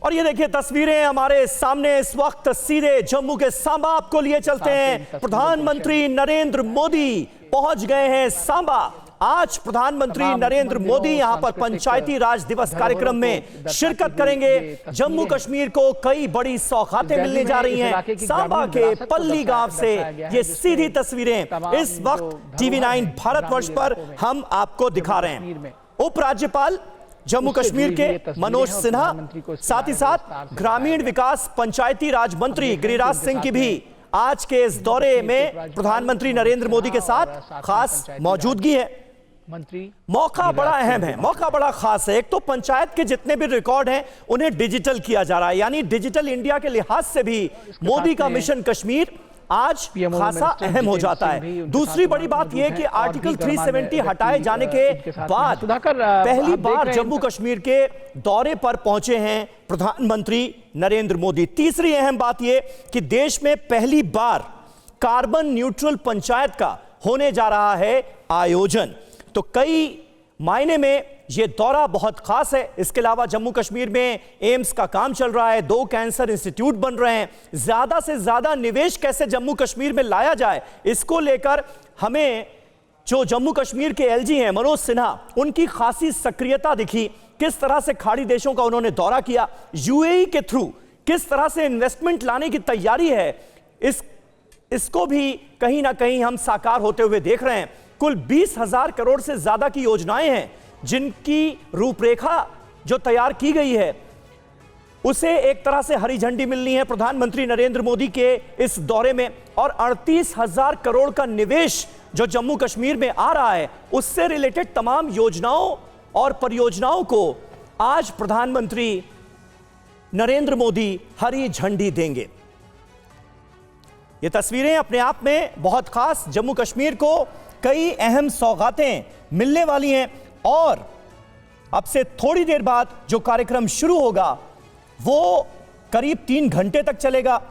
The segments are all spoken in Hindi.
और ये देखिए तस्वीरें हमारे सामने इस वक्त सीधे जम्मू के सांबा आपको लिए चलते हैं। प्रधानमंत्री नरेंद्र मोदी पहुंच गए हैं सांबा। आज प्रधानमंत्री नरेंद्र मोदी यहां पर पंचायती राज दिवस कार्यक्रम में शिरकत करेंगे। जम्मू कश्मीर को कई बड़ी सौगातें मिलने जा रही हैं। सांबा के पल्ली गांव से ये सीधी तस्वीरें इस वक्त TV9 भारतवर्ष पर हम आपको दिखा रहे हैं। उपराज्यपाल जम्मू कश्मीर के मनोज सिन्हा, साथ ही साथ ग्रामीण विकास पंचायती राज मंत्री गिरिराज सिंह की भी आज के इस दौरे में प्रधानमंत्री नरेंद्र मोदी के साथ खास मौजूदगी है। मौका बड़ा अहम है, मौका बड़ा खास है। एक तो पंचायत के जितने भी रिकॉर्ड हैं उन्हें डिजिटल किया जा रहा है, यानी डिजिटल इंडिया के लिहाज से भी मोदी का मिशन कश्मीर आज खासा अहम हो जाता है। दूसरी बड़ी बात यह कि आर्टिकल 370 हटाए जाने के बाद पहली बार जम्मू कश्मीर के दौरे पर पहुंचे हैं प्रधानमंत्री नरेंद्र मोदी। तीसरी अहम बात यह कि देश में पहली बार कार्बन न्यूट्रल पंचायत का होने जा रहा है आयोजन। तो कई मायने में यह दौरा बहुत खास है। इसके अलावा जम्मू कश्मीर में एम्स का काम चल रहा है, 2 कैंसर इंस्टीट्यूट बन रहे हैं। ज्यादा से ज्यादा निवेश कैसे जम्मू कश्मीर में लाया जाए, इसको लेकर हमें जो जम्मू कश्मीर के LG हैं मनोज सिन्हा, उनकी खासी सक्रियता दिखी। किस तरह से खाड़ी देशों का उन्होंने दौरा किया, UAE के थ्रू किस तरह से इन्वेस्टमेंट लाने की तैयारी है, इसको भी कहीं ना कहीं हम साकार होते हुए देख रहे हैं। कुल 20,000 करोड़ से ज्यादा की योजनाएं हैं जिनकी रूपरेखा जो तैयार की गई है उसे एक तरह से हरी झंडी मिलनी है प्रधानमंत्री नरेंद्र मोदी के इस दौरे में। और 38,000 करोड़ का निवेश जो जम्मू कश्मीर में आ रहा है उससे रिलेटेड तमाम योजनाओं और परियोजनाओं को आज प्रधानमंत्री नरेंद्र मोदी हरी झंडी देंगे। ये तस्वीरें अपने आप में बहुत खास, जम्मू कश्मीर को कई अहम सौगातें मिलने वाली हैं। और अब से थोड़ी देर बाद जो कार्यक्रम शुरू होगा वो करीब 3 घंटे तक चलेगा।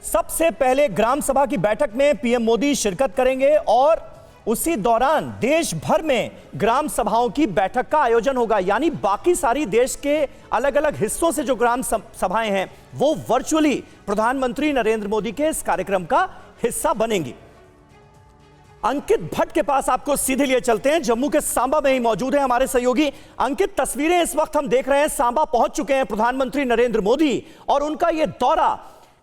सबसे पहले ग्राम सभा की बैठक में PM मोदी शिरकत करेंगे और उसी दौरान देश भर में ग्राम सभाओं की बैठक का आयोजन होगा, यानी बाकी सारी देश के अलग अलग हिस्सों से जो ग्राम सभाएं हैं वो वर्चुअली प्रधानमंत्री नरेंद्र मोदी के इस कार्यक्रम का हिस्सा बनेंगी। अंकित भट्ट के पास आपको सीधे लिए चलते हैं। जम्मू के सांबा में ही मौजूद है हमारे सहयोगी अंकित। तस्वीरें इस वक्त हम देख रहे हैं, सांबा पहुंच चुके हैं प्रधानमंत्री नरेंद्र मोदी और उनका यह दौरा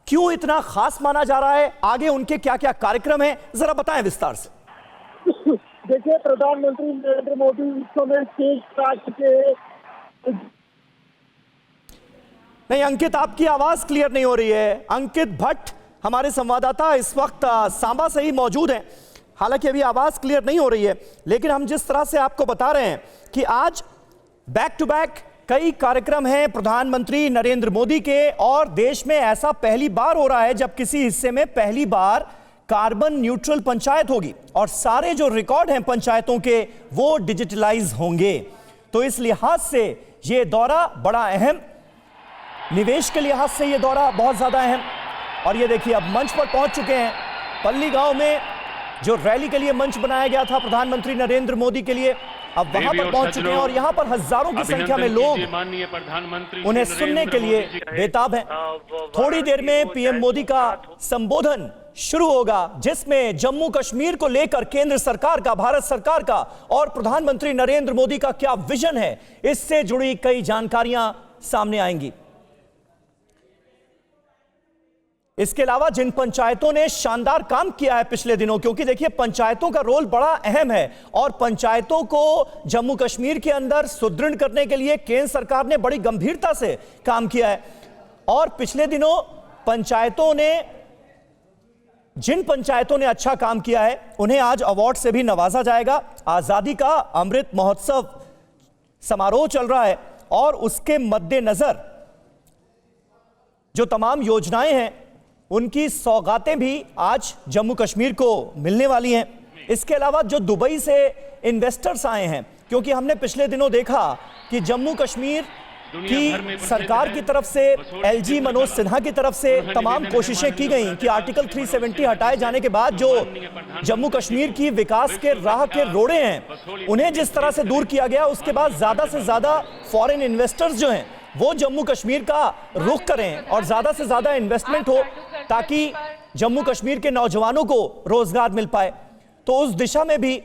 क्यों इतना खास माना जा रहा है, आगे उनके क्या क्या कार्यक्रम हैं, जरा बताएं विस्तार से। देखिए, प्रधानमंत्री नरेंद्र मोदी इस समय स्टेज पर आ चुके हैं। नहीं अंकित, आपकी आवाज क्लियर नहीं हो रही है। अंकित भट्ट हमारे संवाददाता इस वक्त सांबा से ही मौजूद हैं, हालांकि अभी आवाज क्लियर नहीं हो रही है, लेकिन हम जिस तरह से आपको बता रहे हैं कि आज बैक टू बैक कई कार्यक्रम हैं प्रधानमंत्री नरेंद्र मोदी के, और देश में ऐसा पहली बार हो रहा है जब किसी हिस्से में पहली बार कार्बन न्यूट्रल पंचायत होगी और सारे जो रिकॉर्ड हैं पंचायतों के वो डिजिटलाइज होंगे। तो इस लिहाज से ये दौरा बड़ा अहम, निवेश के लिहाज से ये दौरा बहुत ज्यादा अहम। और ये देखिए अब मंच पर पहुंच चुके हैं पल्ली गांव में, जो रैली के लिए मंच बनाया गया था प्रधानमंत्री नरेंद्र मोदी के लिए, अब वहां पर पहुंच चुके हैं और यहां पर हजारों की संख्या में लोग उन्हें सुनने के लिए बेताब हैं। थोड़ी देर में PM मोदी का संबोधन शुरू होगा जिसमें जम्मू कश्मीर को लेकर केंद्र सरकार का, भारत सरकार का और प्रधानमंत्री नरेंद्र मोदी का क्या विजन है, इससे जुड़ी कई जानकारियां सामने आएंगी। इसके अलावा जिन पंचायतों ने शानदार काम किया है पिछले दिनों, क्योंकि देखिए पंचायतों का रोल बड़ा अहम है और पंचायतों को जम्मू कश्मीर के अंदर सुदृढ़ करने के लिए केंद्र सरकार ने बड़ी गंभीरता से काम किया है। और पिछले दिनों जिन पंचायतों ने अच्छा काम किया है उन्हें आज अवार्ड से भी नवाजा जाएगा। आजादी का अमृत महोत्सव समारोह चल रहा है और उसके मद्देनजर जो तमाम योजनाएं हैं उनकी सौगातें भी आज जम्मू कश्मीर को मिलने वाली हैं। इसके अलावा जो दुबई से इन्वेस्टर्स आए हैं, क्योंकि हमने पिछले दिनों देखा कि जम्मू कश्मीर की सरकार की तरफ से, LG मनोज सिन्हा की तरफ से तमाम कोशिशें की गई कि आर्टिकल 370 हटाए जाने के बाद जो जम्मू कश्मीर की विकास के राह के रोड़े हैं उन्हें जिस तरह से दूर किया गया, उसके बाद ज्यादा से ज्यादा फॉरेन इन्वेस्टर्स जो हैं वो जम्मू कश्मीर का रुख करें और ज्यादा से ज्यादा इन्वेस्टमेंट हो ताकि जम्मू कश्मीर के नौजवानों को रोजगार मिल पाए। तो उस दिशा में भी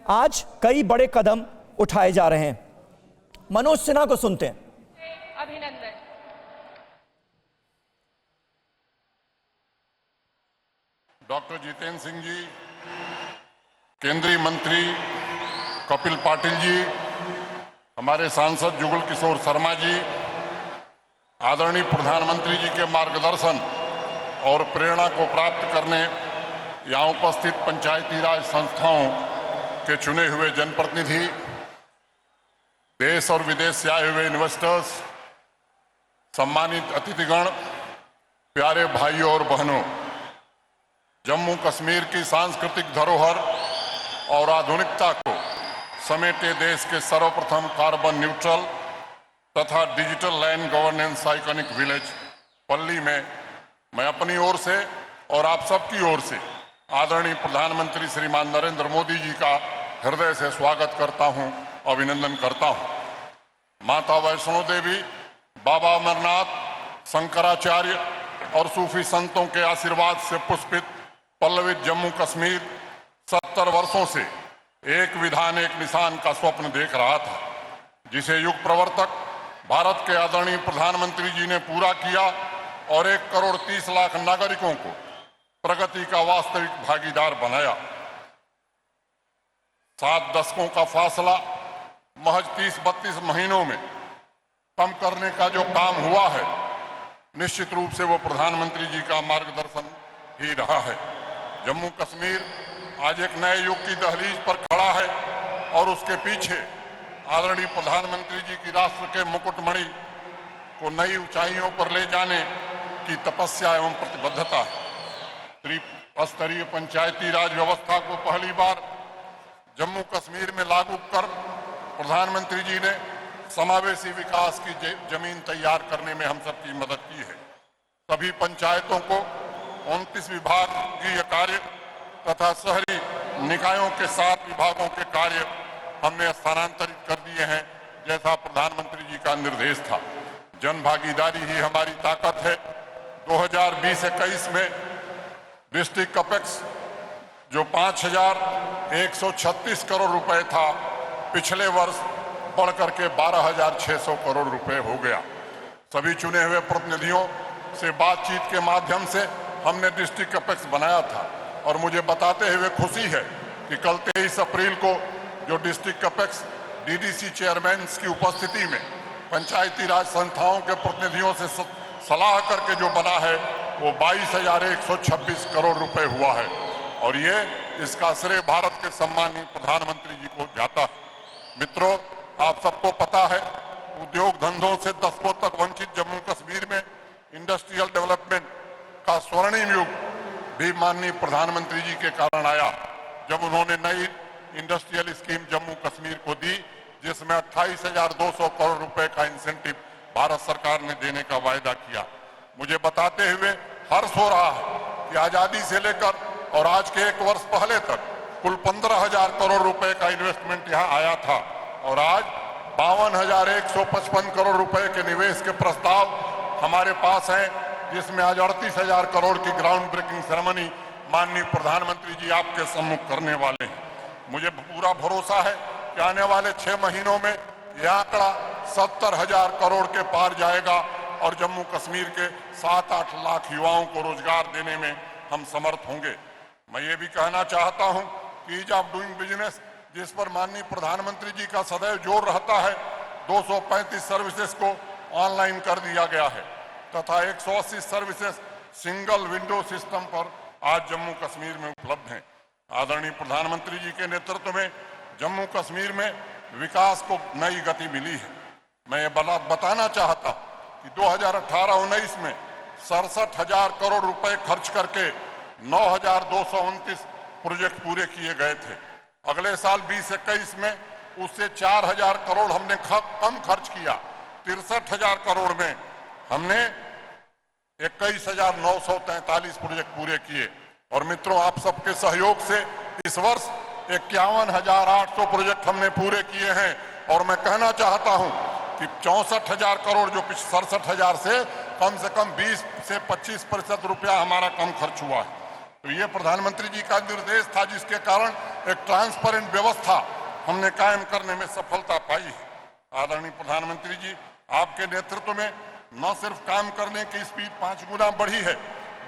आज कई बड़े कदम उठाए जा रहे हैं। मनोज सिन्हा को सुनते हैं। अभिनंदन। डॉक्टर जितेंद्र सिंह जी, केंद्रीय मंत्री कपिल पाटिल जी, हमारे सांसद जुगल किशोर शर्मा जी, आदरणीय प्रधानमंत्री जी के मार्गदर्शन और प्रेरणा को प्राप्त करने यहाँ उपस्थित पंचायती राज संस्थाओं के चुने हुए जनप्रतिनिधि, देश और विदेश से आए हुए इन्वेस्टर्स, सम्मानित अतिथिगण, प्यारे भाइयों और बहनों, जम्मू कश्मीर की सांस्कृतिक धरोहर और आधुनिकता को समेटे देश के सर्वप्रथम कार्बन न्यूट्रल तथा digital land governance iconic village पल्ली में मैं अपनी ओर से और आप सबकी ओर से आदरणीय प्रधानमंत्री श्रीमान नरेंद्र मोदी जी का हृदय से स्वागत करता हूं, अभिनंदन करता हूं। माता वैष्णो देवी, बाबा अमरनाथ, शंकराचार्य और सूफी संतों के आशीर्वाद से पुष्पित पल्लवित जम्मू कश्मीर 70 वर्षों से एक विधान एक निशान का स्वप्न देख रहा था, जिसे युग प्रवर्तक भारत के आदरणीय प्रधानमंत्री जी ने पूरा किया और 1 करोड़ 30 लाख नागरिकों को प्रगति का वास्तविक भागीदार बनाया। 7 दशकों का फासला महज 30-32 महीनों में कम करने का जो काम हुआ है, निश्चित रूप से वो प्रधानमंत्री जी का मार्गदर्शन ही रहा है। जम्मू कश्मीर आज एक नए युग की दहलीज पर खड़ा है और उसके पीछे आदरणीय प्रधानमंत्री जी की राष्ट्र के मुकुटमणि को नई ऊंचाइयों पर ले जाने की तपस्या एवं प्रतिबद्धता है। त्रिस्तरीय पंचायती राज व्यवस्था को पहली बार जम्मू कश्मीर में लागू कर प्रधानमंत्री जी ने समावेशी विकास की जमीन तैयार करने में हम सबकी मदद की है। सभी पंचायतों को 29 विभागीय कार्य तथा शहरी निकायों के 7 विभागों के कार्य हमने स्थानांतरित कर दिए हैं, जैसा प्रधानमंत्री जी का निर्देश था। जन भागीदारी ही हमारी ताकत है। 2020-21 में डिस्ट्रिक्ट कैपेक्स जो 5,136 करोड़ रुपए था, पिछले वर्ष बढ़कर के 12,600 करोड़ रुपए हो गया। सभी चुने हुए प्रतिनिधियों से बातचीत के माध्यम से हमने डिस्ट्रिक्ट कैपेक्स बनाया था और मुझे बताते हुए खुशी है कि कल 23 अप्रैल को जो डिस्ट्रिक्ट कैपेक्स डीडीसी चेयरमैन की उपस्थिति में पंचायती राज संस्थाओं के प्रतिनिधियों से सलाह करके जो बना है वो 22,126 करोड़ रुपए हुआ है और ये इसका श्रेय भारत के सम्मानीय प्रधानमंत्री जी को जाता है। मित्रों, आप सबको पता है उद्योग धंधों से दशकों तक वंचित जम्मू कश्मीर में इंडस्ट्रियल डेवलपमेंट का स्वर्णिम युग भी माननीय प्रधानमंत्री जी के कारण आया, जब उन्होंने नई इंडस्ट्रियल स्कीम जम्मू कश्मीर को दी, जिसमें 28,200 करोड़ रुपए का इंसेंटिव भारत सरकार ने देने का वायदा किया। मुझे बताते हुए हर्ष हो रहा है कि आजादी से लेकर और आज के 1 वर्ष पहले तक कुल 15,000 करोड़ रुपए का इन्वेस्टमेंट यहाँ आया था और आज 52,155 करोड़ रुपए के निवेश के प्रस्ताव हमारे पास हैं, जिसमें आज 38,000 करोड़ की ग्राउंड ब्रेकिंग सेरेमनी माननीय प्रधानमंत्री जी आपके सम्मुख करने वाले हैं। मुझे पूरा भरोसा है कि आने वाले 6 महीनों में यह आंकड़ा 70,000 करोड़ के पार जाएगा और जम्मू कश्मीर के 7-8 लाख युवाओं को रोजगार देने में हम समर्थ होंगे। मैं ये भी कहना चाहता हूं कि ईज ऑफ डूइंग बिजनेस, जिस पर माननीय प्रधानमंत्री जी का सदैव जोर रहता है, 235 सर्विसेज को ऑनलाइन कर दिया गया है तथा 180 सर्विसेज सिंगल विंडो सिस्टम पर आज जम्मू कश्मीर में उपलब्ध हैं। आदरणीय प्रधानमंत्री जी के नेतृत्व में जम्मू कश्मीर में विकास को नई गति मिली है। मैं ये बताना चाहता कि 2018-19 में 67,000 करोड़ रुपए खर्च करके 9,229 प्रोजेक्ट पूरे किए गए थे। अगले साल 2021 में उससे 4,000 करोड़ हमने कम खर्च किया। 63,000 करोड़ में हमने 21,943 प्रोजेक्ट पूरे किए और मित्रों, आप सबके सहयोग से इस वर्ष 51,800 प्रोजेक्ट हमने पूरे किए हैं और मैं कहना चाहता हूं कि 64,000 करोड़ जो 67,000 से कम 20 से 25% रुपया हमारा कम खर्च हुआ है। तो ये प्रधानमंत्री जी का निर्देश था, जिसके कारण एक ट्रांसपेरेंट व्यवस्था हमने कायम करने में सफलता पाई है। आदरणीय प्रधानमंत्री जी, आपके नेतृत्व में न सिर्फ काम करने की स्पीड 5 गुना बढ़ी है,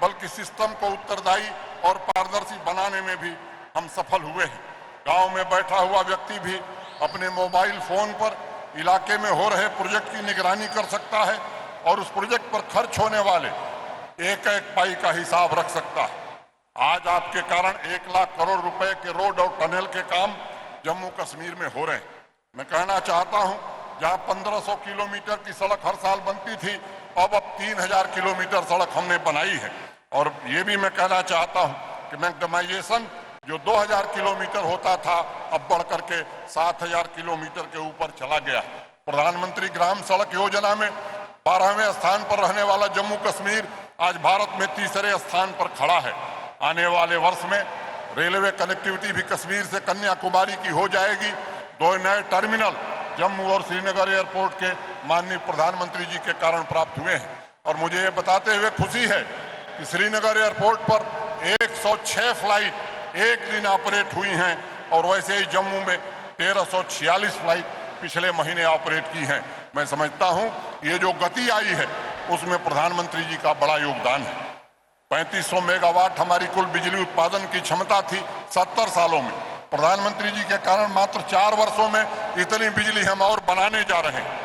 बल्कि सिस्टम को उत्तरदायी और पारदर्शी बनाने में भी हम सफल हुए हैं। गांव में बैठा हुआ व्यक्ति भी अपने मोबाइल फोन पर इलाके में हो रहे प्रोजेक्ट की निगरानी कर सकता है और उस प्रोजेक्ट पर खर्च होने वाले एक एक पाई का हिसाब रख सकता है। आज आपके कारण 1 लाख करोड़ रुपए के रोड और टनल के काम जम्मू कश्मीर में हो रहे हैं। मैं कहना चाहता हूं, जहां 1500 किलोमीटर की सड़क हर साल बनती थी, अब 3000 किलोमीटर सड़क हमने बनाई है। और ये भी मैं कहना चाहता हूं कि मैग्नेटाइजेशन जो 2000 किलोमीटर होता था, अब बढ़कर के 7000 किलोमीटर के ऊपर चला गया। प्रधानमंत्री ग्राम सड़क योजना में 12वें स्थान पर रहने वाला जम्मू कश्मीर आज भारत में तीसरे स्थान पर खड़ा है। आने वाले वर्ष में रेलवे कनेक्टिविटी भी कश्मीर से कन्याकुमारी की हो जाएगी। 2 नए टर्मिनल जम्मू और श्रीनगर एयरपोर्ट के माननीय प्रधानमंत्री जी के कारण प्राप्त हुए हैं। और मुझे ये बताते हुए खुशी है कि श्रीनगर एयरपोर्ट पर 106 फ्लाइट एक दिन ऑपरेट हुई हैं और वैसे ही जम्मू में 1346 फ्लाइट पिछले महीने ऑपरेट की हैं। मैं समझता हूं ये जो गति आई है उसमें प्रधानमंत्री जी का बड़ा योगदान है। 3500 मेगावाट हमारी कुल बिजली उत्पादन की क्षमता थी 70 सालों में। प्रधानमंत्री जी के कारण मात्र 4 वर्षों में इतनी बिजली हम और बनाने जा रहे हैं।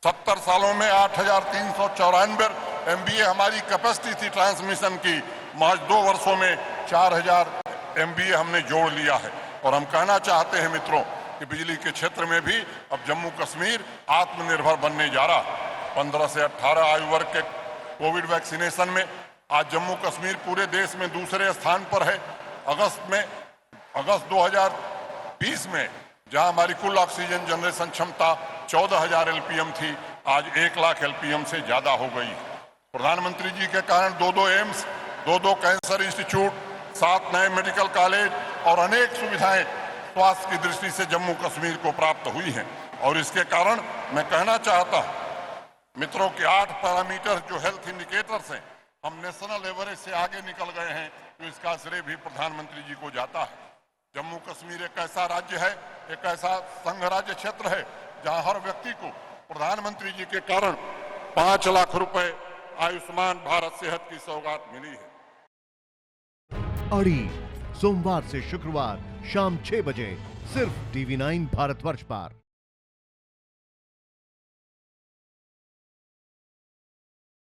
70 सालों में 8,394 MVA हमारी कैपेसिटी थी ट्रांसमिशन की, महज 2 वर्षों में 4,000 MVA हमने जोड़ लिया है। और हम कहना चाहते हैं मित्रों कि बिजली के क्षेत्र में भी अब जम्मू कश्मीर आत्मनिर्भर बनने जा रहा है। 15 से 18 आयु वर्ग के कोविड वैक्सीनेशन में आज जम्मू कश्मीर पूरे देश में दूसरे स्थान पर है। अगस्त 2020 में जहां हमारी कुल ऑक्सीजन जनरेशन क्षमता 14,000 LPM थी, आज 1 लाख LPM से ज्यादा हो गई। प्रधानमंत्री जी के कारण 2 एम्स, 2 कैंसर इंस्टीट्यूट, 7 नए मेडिकल कॉलेज और अनेक सुविधाएं स्वास्थ्य की दृष्टि से जम्मू कश्मीर को प्राप्त हुई हैं। और इसके कारण मैं कहना चाहता हूं मित्रों कि 8 पैरामीटर जो हेल्थ इंडिकेटर्स हैं, हम नेशनल एवरेज से आगे निकल गए हैं। तो इसका श्रेय भी प्रधानमंत्री जी को जाता है। जम्मू कश्मीर एक ऐसा राज्य है, एक ऐसा संघ राज्य क्षेत्र है जहां हर व्यक्ति को प्रधानमंत्री जी के कारण 5 लाख रुपए आयुष्मान भारत सेहत की सौगात मिली है। अड़ी सोमवार से शुक्रवार शाम 6 बजे सिर्फ TV9 भारतवर्ष पर।